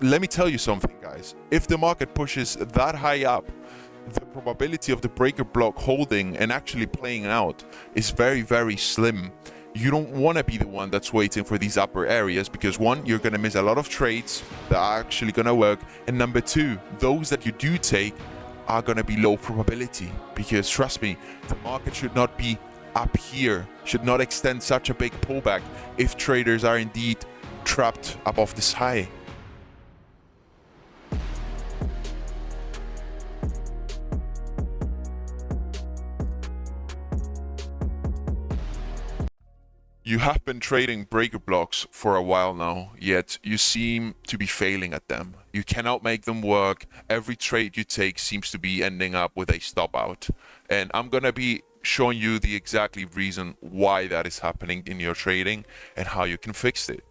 let me tell you something, guys. If the market pushes that high up, the probability of the breaker block holding and actually playing out is very, very slim. You don't want to be the one that's waiting for these upper areas, because one, you're going to miss a lot of trades that are actually going to work, and number two, those that you do take are going to be low probability, because trust me, the market should not be up here, should not extend such a big pullback if traders are indeed trapped above this high. You have been trading breaker blocks for a while now, yet you seem to be failing at them. You cannot make them work. Every trade you take seems to be ending up with a stop out. And I'm going to be showing you the exactly reason why that is happening in your trading and how you can fix it.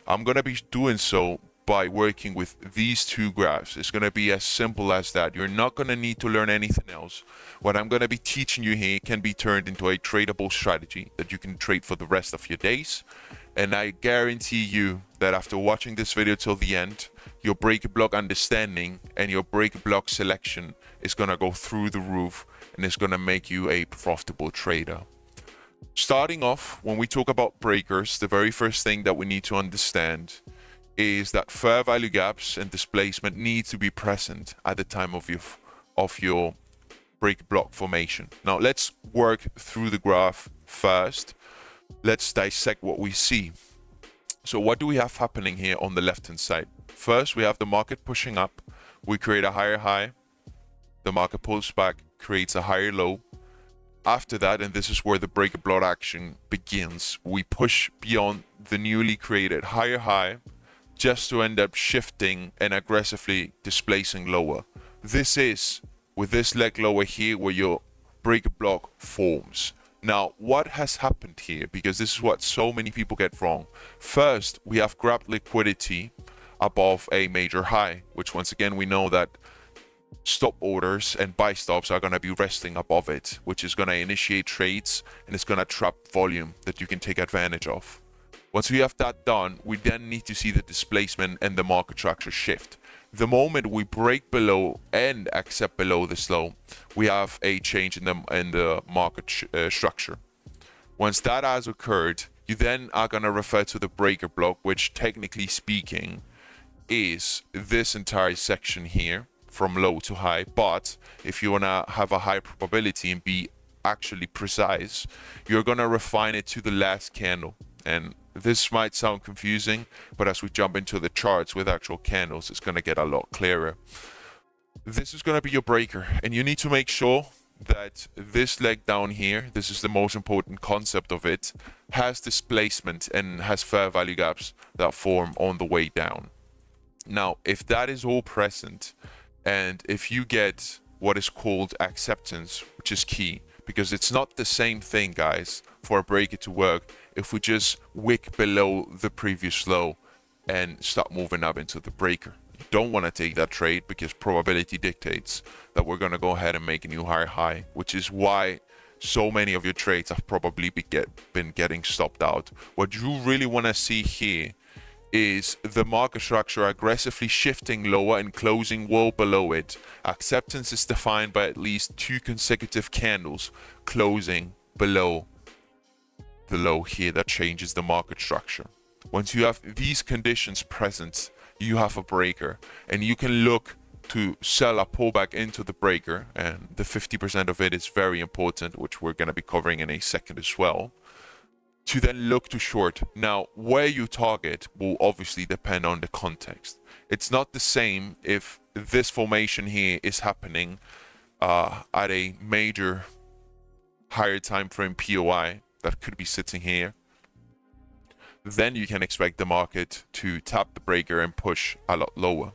I'm going to be doing so by working with these two graphs. It's going to be as simple as that. You're not going to need to learn anything else. What I'm going to be teaching you here can be turned into a tradable strategy that you can trade for the rest of your days. And I guarantee you that after watching this video till the end, your breaker block understanding and your breaker block selection is going to go through the roof, and it's going to make you a profitable trader. Starting off, when we talk about breakers, the very first thing that we need to understand is that fair value gaps and displacement need to be present at the time of your break block formation. Now let's work through the graph first. Let's dissect what we see. So what do we have happening here on the left hand side? First, we have the market pushing up. We create a higher high. The market pulls back, creates a higher low. After that, and this is where the breaker block action begins, we push beyond the newly created higher high, just to end up shifting and aggressively displacing lower. This is with this leg lower here where your breaker block forms. Now, what has happened here? Because this is what so many people get wrong. First, we have grabbed liquidity above a major high, which once again, we know that stop orders and buy stops are going to be resting above it, which is going to initiate trades and it's going to trap volume that you can take advantage of. Once we have that done, we then need to see the displacement and the market structure shift. The moment we break below and accept below this low, we have a change in the market structure. Once that has occurred, you then are going to refer to the breaker block, which technically speaking is this entire section here from low to high. But if you want to have a high probability and be actually precise, you're going to refine it to the last candle. And this might sound confusing, but as we jump into the charts with actual candles, it's going to get a lot clearer. This is going to be your breaker, and you need to make sure that this leg down here, this is the most important concept of it, has displacement and has fair value gaps that form on the way down. Now, if that is all present, and if you get what is called acceptance, which is key, because it's not the same thing, guys, for a breaker to work if we just wick below the previous low and start moving up into the breaker. You don't want to take that trade because probability dictates that we're going to go ahead and make a new higher high, which is why so many of your trades have probably been getting stopped out. What you really want to see here is the market structure aggressively shifting lower and closing well below it. Acceptance is defined by at least 2 consecutive candles closing below the low here that changes the market structure. Once you have these conditions present, you have a breaker, and you can look to sell a pullback into the breaker, and the 50% of it is very important, which we're going to be covering in a second as well, to then look to short. Now, where you target will obviously depend on the context. It's not the same if this formation here is happening at a major higher time frame POI that could be sitting here. Then you can expect the market to tap the breaker and push a lot lower.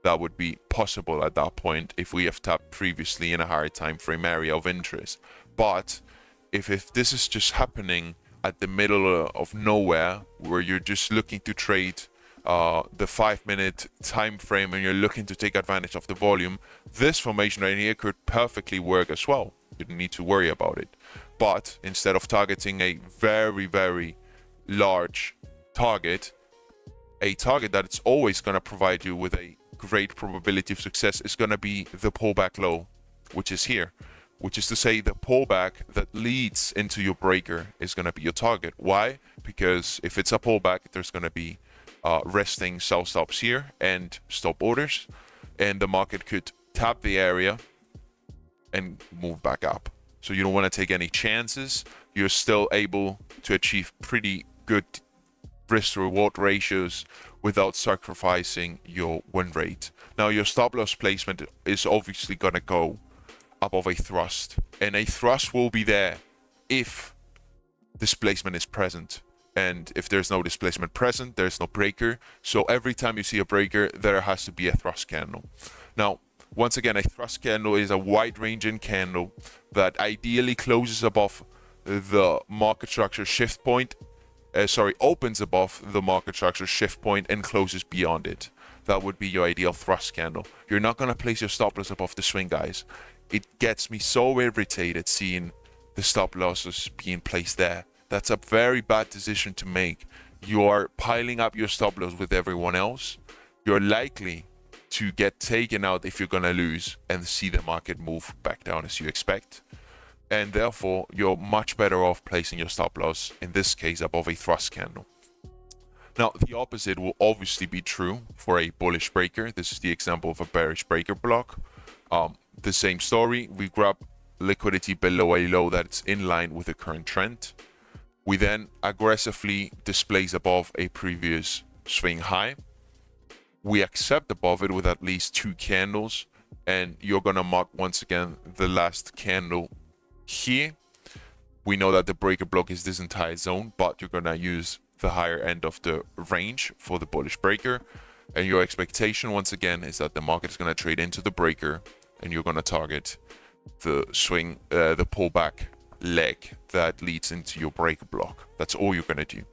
That would be possible at that point if we have tapped previously in a higher time frame area of interest. But if this is just happening at the middle of nowhere, where you're just looking to trade the 5-minute time frame and you're looking to take advantage of the volume, this formation right here could perfectly work as well. You don't need to worry about it. But instead of targeting a very, very large target, a target that it's always going to provide you with a great probability of success is going to be the pullback low, which is here, which is to say the pullback that leads into your breaker is going to be your target. Why? Because if it's a pullback, there's going to be resting sell stops here and stop orders, and the market could tap the area and move back up. So you don't want to take any chances. You're still able to achieve pretty good risk to reward ratios without sacrificing your win rate. Now your stop loss placement is obviously going to go above a thrust, and a thrust will be there if displacement is present. And if there's no displacement present, there's no breaker. So every time you see a breaker, there has to be a thrust candle. Now, once again, a thrust candle is a wide-ranging candle that ideally closes above the market structure shift point. Opens above the market structure shift point and closes beyond it. That would be your ideal thrust candle. You're not going to place your stop loss above the swing, guys. It gets me so irritated seeing the stop losses being placed there. That's a very bad decision to make. You are piling up your stop loss with everyone else. You're likely to get taken out if you're going to lose and see the market move back down as you expect. And therefore, you're much better off placing your stop loss, in this case, above a thrust candle. Now, the opposite will obviously be true for a bullish breaker. This is the example of a bearish breaker block. The same story. We grab liquidity below a low that's in line with the current trend. We then aggressively displace above a previous swing high. We accept above it with at least 2 candles, and you're going to mark once again the last candle here. We know that the breaker block is this entire zone, but you're going to use the higher end of the range for the bullish breaker. And your expectation once again is that the market is going to trade into the breaker, and you're going to target the swing, the pullback leg that leads into your breaker block. That's all you're going to do.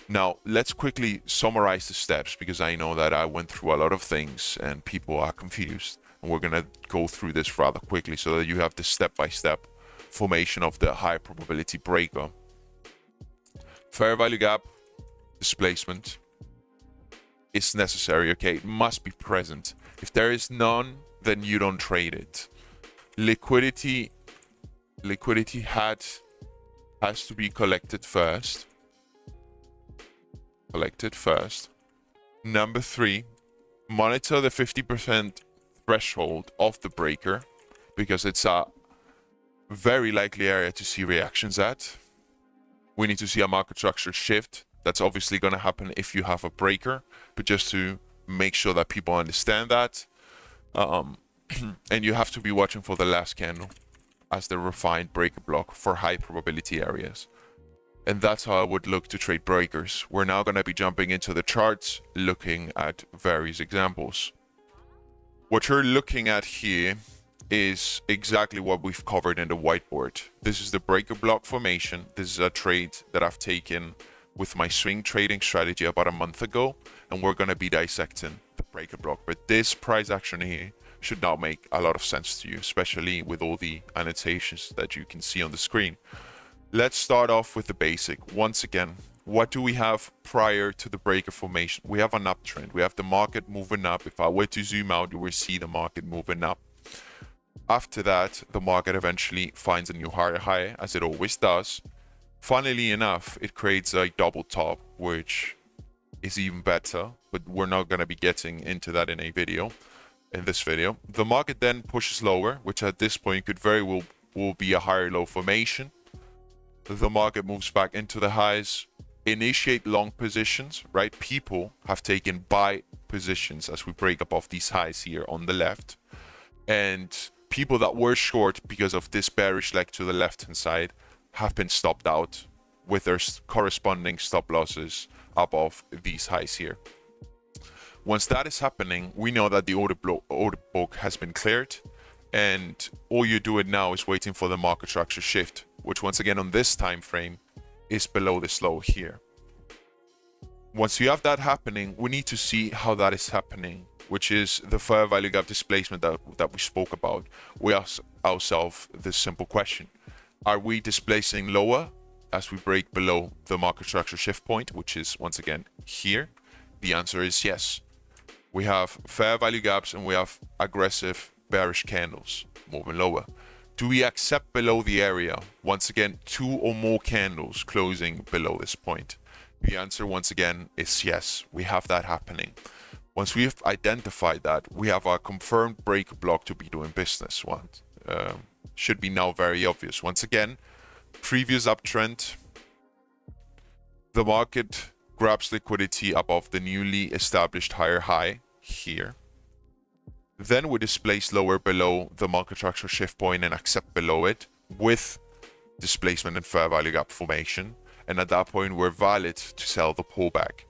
Now, let's quickly summarize the steps, because I know that I went through a lot of things and people are confused. And we're going to go through this rather quickly so that you have the step-by-step formation of the high probability breaker. Fair value gap displacement is necessary, okay? It must be present. If there is none, then you don't trade it. Liquidity has to be collected first. Number 3, monitor the 50% threshold of the breaker, because it's a very likely area to see reactions at. We need to see a market structure shift. That's obviously going to happen if you have a breaker, but just to make sure that people understand that. And you have to be watching for the last candle as the refined breaker block for high probability areas. And that's how I would look to trade breakers. We're now going to be jumping into the charts, looking at various examples. What you're looking at here is exactly what we've covered in the whiteboard. This is the breaker block formation. This is a trade that I've taken with my swing trading strategy about a month ago, and we're going to be dissecting the breaker block. But this price action here should now make a lot of sense to you, especially with all the annotations that you can see on the screen. Let's start off with the basic. Once again, what do we have prior to the breaker formation? We have an uptrend. We have the market moving up. If I were to zoom out, you will see the market moving up. After that, the market eventually finds a new higher high, as it always does. Funnily enough, it creates a double top, which is even better, but we're not going to be getting into that in this video. The market then pushes lower, which at this point could very well will be a higher low formation. The market moves back into the highs, initiate long positions, right? People have taken buy positions as we break above these highs here on the left. And people that were short because of this bearish leg to the left hand side have been stopped out with their corresponding stop losses above these highs here. Once that is happening, we know that the order book has been cleared, and all you're doing now is waiting for the market structure shift, which once again on this time frame is below this low here. Once you have that happening, we need to see how that is happening, which is the fair value gap displacement that we spoke about. We ask ourselves this simple question: are we displacing lower as we break below the market structure shift point, which is once again here? The answer is yes. We have fair value gaps and we have aggressive bearish candles moving lower. Do we accept below the area? Once again, 2 or more candles closing below this point. The answer once again is yes. We have that happening. Once we've identified that, we have our confirmed breaker block to be doing business. Should be now very obvious. Once again, previous uptrend, the market grabs liquidity above the newly established higher high here. Then we displace lower below the market structure shift point and accept below it with displacement and fair value gap formation. And at that point, we're valid to sell the pullback.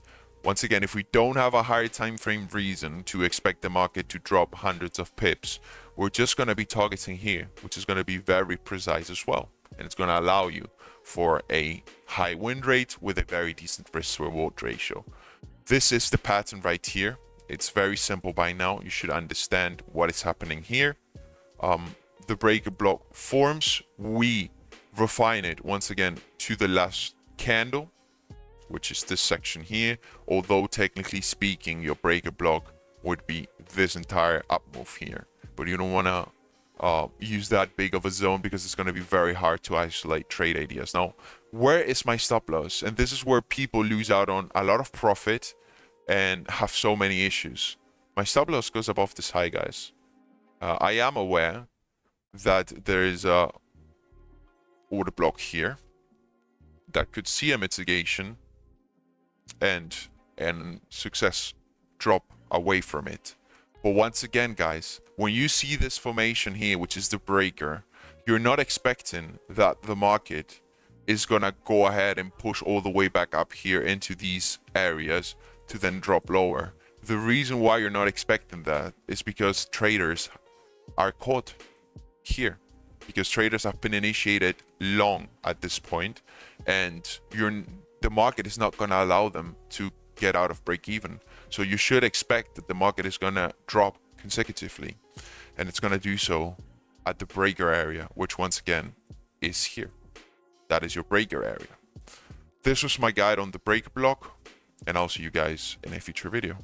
Once again, if we don't have a higher time frame reason to expect the market to drop hundreds of pips, we're just going to be targeting here, which is going to be very precise as well. And it's going to allow you for a high win rate with a very decent risk reward ratio. This is the pattern right here. It's very simple by now. You should understand what is happening here. The breaker block forms. We refine it once again to the last candle, which is this section here. Although technically speaking, your breaker block would be this entire up move here. But you don't want to use that big of a zone because it's going to be very hard to isolate trade ideas. Now, where is my stop loss? And this is where people lose out on a lot of profit and have so many issues. My stop loss goes above this high, guys. I am aware that there is a order block here that could see a mitigation and success drop away from it. But once again, guys, when you see this formation here, which is the breaker, you're not expecting that the market is gonna go ahead and push all the way back up here into these areas to then drop lower. The reason why you're not expecting that is because traders are caught here, because traders have been initiated long at this point, and the market is not going to allow them to get out of break even. So you should expect that the market is going to drop consecutively, and it's going to do so at the breaker area, which once again is here. That is your breaker area. This was my guide on the breaker block, and I'll see you guys in a future video.